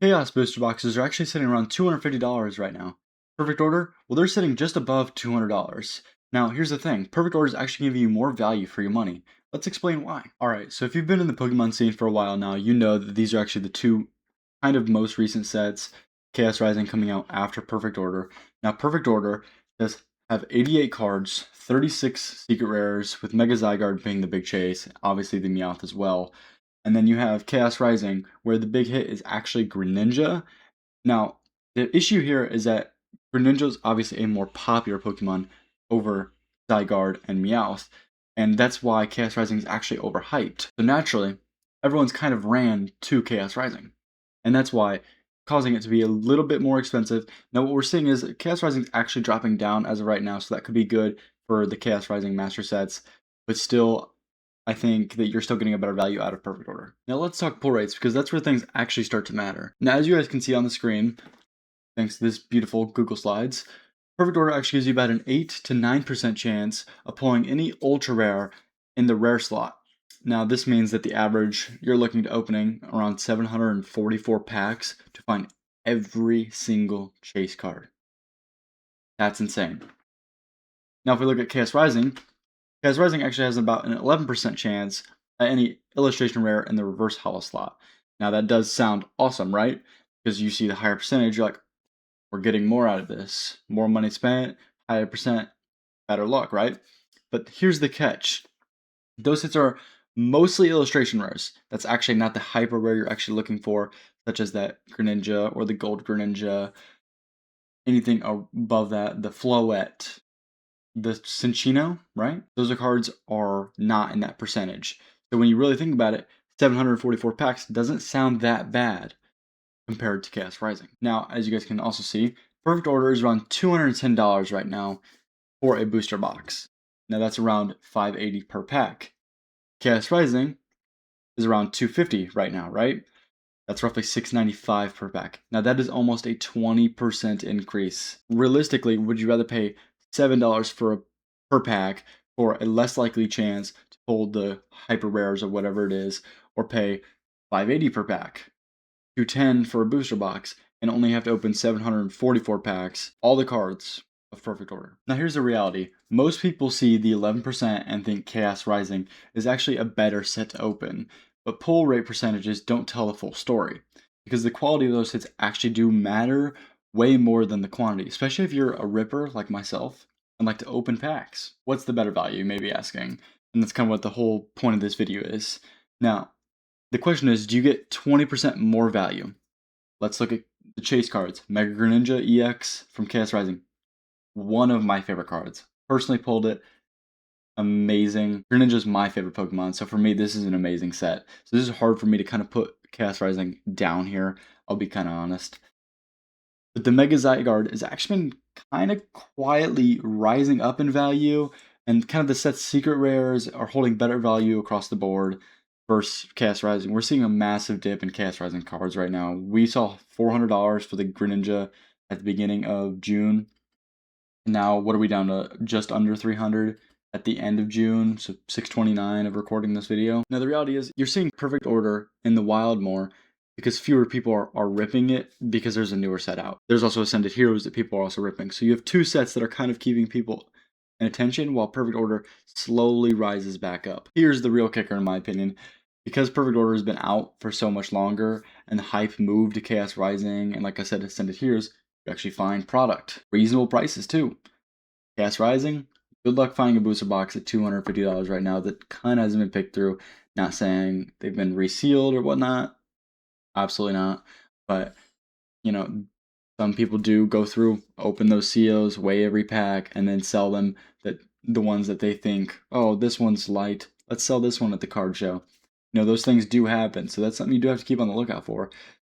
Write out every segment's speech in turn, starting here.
Chaos booster boxes are actually sitting around $250 right now. Perfect Order, well, they're sitting just above $200. Now, here's the thing, Perfect Order is actually giving you more value for your money. Let's explain why. Alright, so if you've been in the Pokemon scene for a while now, you know that these are actually the two kind of most recent sets, Chaos Rising coming out after Perfect Order. Now, Perfect Order does have 88 cards, 36 secret rares, with Mega Zygarde being the big chase, obviously the Meowth as well. And then you have Chaos Rising, where the big hit is actually Greninja. Now, the issue here is that Greninja is obviously a more popular Pokemon over Zygarde and Meowth, and that's why Chaos Rising is actually overhyped. So naturally, everyone's kind of ran to Chaos Rising, and that's why causing it to be a little bit more expensive. Now, what we're seeing is Chaos Rising is actually dropping down as of right now, so that could be good for the Chaos Rising Master sets, but still, I think that you're still getting a better value out of Perfect Order. Now let's talk pull rates, because that's where things actually start to matter. Now, as you guys can see on the screen, thanks to this beautiful Google Slides, Perfect Order actually gives you about an 8 to 9% chance of pulling any ultra rare in the rare slot. Now, this means that the average, you're looking to opening around 744 packs to find every single chase card. That's insane. Now, if we look at Chaos Rising actually has about an 11% chance at any illustration rare in the reverse holo slot. Now, that does sound awesome, right? Because you see the higher percentage, you're like, we're getting more out of this. More money spent, higher percent, better luck, right? But here's the catch. Those hits are mostly illustration rares. That's actually not the hyper rare you're actually looking for, such as that Greninja or the Gold Greninja. Anything above that, the Floette, the Cinchino, right? Those cards are not in that percentage. So when you really think about it, 744 packs doesn't sound that bad compared to Chaos Rising. Now, as you guys can also see, Perfect Order is around $210 right now for a booster box. Now that's around $580 per pack. Chaos Rising is around $250 right now, right? That's roughly $695 per pack. Now that is almost a 20% increase. Realistically, would you rather pay $7 per pack for a less likely chance to pull the hyper rares or whatever it is, or pay $580 per pack, $210 for a booster box, and only have to open 744 packs, all the cards of Perfect Order? Now here's the reality. Most people see the 11% and think Chaos Rising is actually a better set to open, but pull rate percentages don't tell the full story, because the quality of those hits actually do matter way more than the quantity, especially if you're a ripper like myself and like to open packs. What's the better value, you may be asking? And that's kind of what the whole point of this video is. Now, the question is, do you get 20% more value? Let's look at the chase cards. Mega Greninja EX from Chaos Rising. One of my favorite cards. Personally pulled it. Amazing. Greninja's my favorite Pokemon, so for me, this is an amazing set. So this is hard for me to kind of put Chaos Rising down here. I'll be kind of honest. But the Mega Zygarde has actually been kind of quietly rising up in value, and kind of the set's secret rares are holding better value across the board versus Chaos Rising. We're seeing a massive dip in Chaos Rising cards right now. We saw $400 for the Greninja at the beginning of June. Now, what are we down to? Just under 300 at the end of June, so 629 of recording this video. Now, the reality is you're seeing Perfect Order in the wild more because fewer people are ripping it because there's a newer set out. There's also Ascended Heroes that people are also ripping. So you have two sets that are kind of keeping people in attention while Perfect Order slowly rises back up. Here's the real kicker in my opinion. Because Perfect Order has been out for so much longer and the hype moved to Chaos Rising and, like I said, Ascended Heroes, you actually find product. Reasonable prices too. Chaos Rising, good luck finding a booster box at $250 right now that kind of hasn't been picked through. Not saying they've been resealed or whatnot. Absolutely not. But, you know, some people do go through, open those seals, weigh every pack, and then sell them the ones that they think, oh, this one's light. Let's sell this one at the card show. You know, those things do happen. So that's something you do have to keep on the lookout for.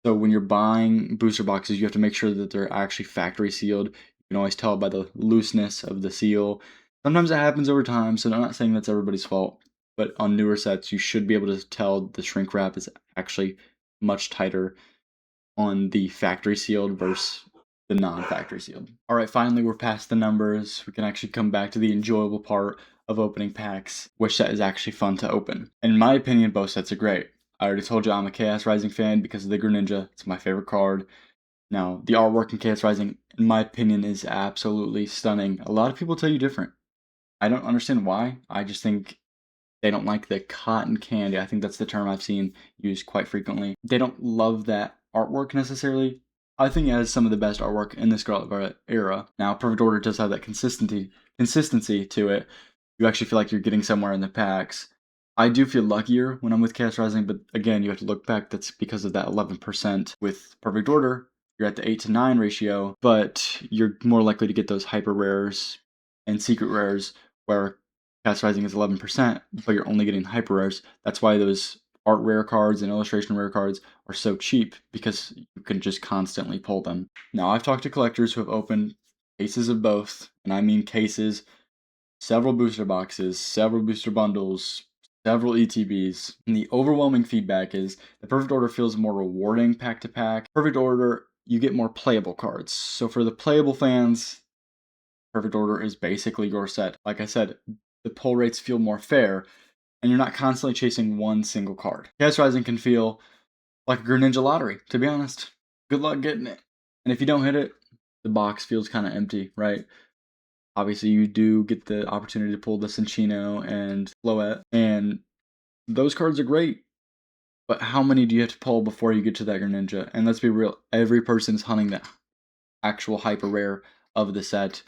So when you're buying booster boxes, you have to make sure that they're actually factory sealed. You can always tell by the looseness of the seal. Sometimes it happens over time, so I'm not saying that's everybody's fault. But on newer sets, you should be able to tell the shrink wrap is actually much tighter on the factory sealed versus the non-factory sealed. All right, finally, we're past the numbers. We can actually come back to the enjoyable part of opening packs. Which set is actually fun to open? In my opinion, both sets are great. I already told you I'm a Chaos Rising fan because of the Greninja. It's my favorite card. Now, the artwork in Chaos Rising, in my opinion, is absolutely stunning. A lot of people tell you different. I don't understand why. I just think they don't like the cotton candy. I think that's the term I've seen used quite frequently. They don't love that artwork necessarily. I think it has some of the best artwork in the Scarlet Violet era. Now, Perfect Order does have that consistency to it. You actually feel like you're getting somewhere in the packs. I do feel luckier when I'm with Chaos Rising, but again, you have to look back. That's because of that 11%. With Perfect Order, you're at the 8 to 9 ratio, but you're more likely to get those hyper rares and secret rares where Chaos Rising is 11%, but you're only getting hyper rares. That's why those art rare cards and illustration rare cards are so cheap, because you can just constantly pull them. Now, I've talked to collectors who have opened cases of both, and I mean cases, several booster boxes, several booster bundles, several ETBs, and the overwhelming feedback is the Perfect Order feels more rewarding pack to pack. Perfect Order, you get more playable cards. So for the playable fans, Perfect Order is basically your set. Like I said, the pull rates feel more fair, and you're not constantly chasing one single card. Chaos Rising can feel like a Greninja lottery, to be honest. Good luck getting it. And if you don't hit it, the box feels kind of empty, right? Obviously, you do get the opportunity to pull the Cinccino and Floette, and those cards are great. But how many do you have to pull before you get to that Greninja? And let's be real, every person's hunting the actual hyper rare of the set.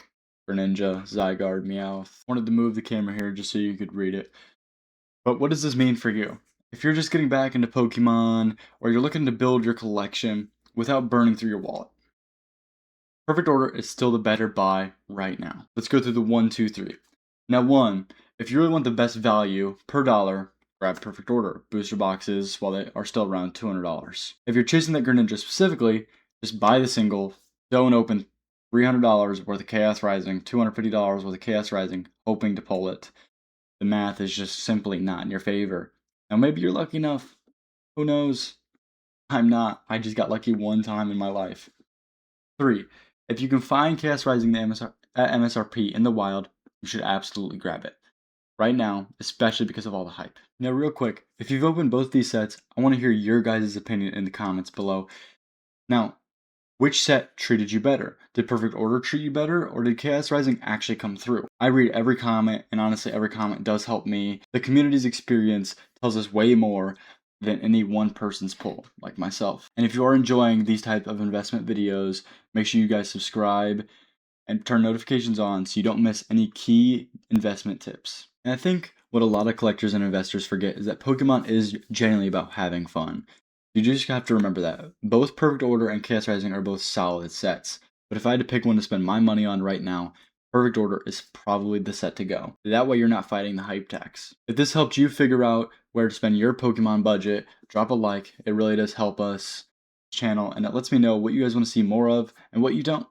Greninja, Zygarde, Meowth. Wanted to move the camera here just so you could read it. But what does this mean for you? If you're just getting back into Pokemon, or you're looking to build your collection without burning through your wallet, Perfect Order is still the better buy right now. Let's go through the 1, 2, 3. Now, 1, if you really want the best value per dollar, grab Perfect Order booster boxes while they are still around $200. If you're chasing that Greninja specifically, just buy the single, don't open $300 worth of Chaos Rising, $250 worth of Chaos Rising, hoping to pull it. The math is just simply not in your favor. Now, maybe you're lucky enough. Who knows? I'm not. I just got lucky one time in my life. 3, if you can find Chaos Rising at MSRP in the wild, you should absolutely grab it. Right now, especially because of all the hype. Now, real quick, if you've opened both these sets, I want to hear your guys' opinion in the comments below. Now, which set treated you better? Did Perfect Order treat you better, or did Chaos Rising actually come through? I read every comment, and honestly, every comment does help me. The community's experience tells us way more than any one person's pull, like myself. And if you are enjoying these type of investment videos, make sure you guys subscribe and turn notifications on so you don't miss any key investment tips. And I think what a lot of collectors and investors forget is that Pokemon is genuinely about having fun. You just have to remember that. Both Perfect Order and Chaos Rising are both solid sets, but if I had to pick one to spend my money on right now, Perfect Order is probably the set to go. That way you're not fighting the hype tax. If this helped you figure out where to spend your Pokemon budget, drop a like. It really does help us channel, and it lets me know what you guys want to see more of and what you don't.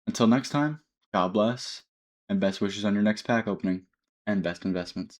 Until next time, God bless, and best wishes on your next pack opening, and best investments.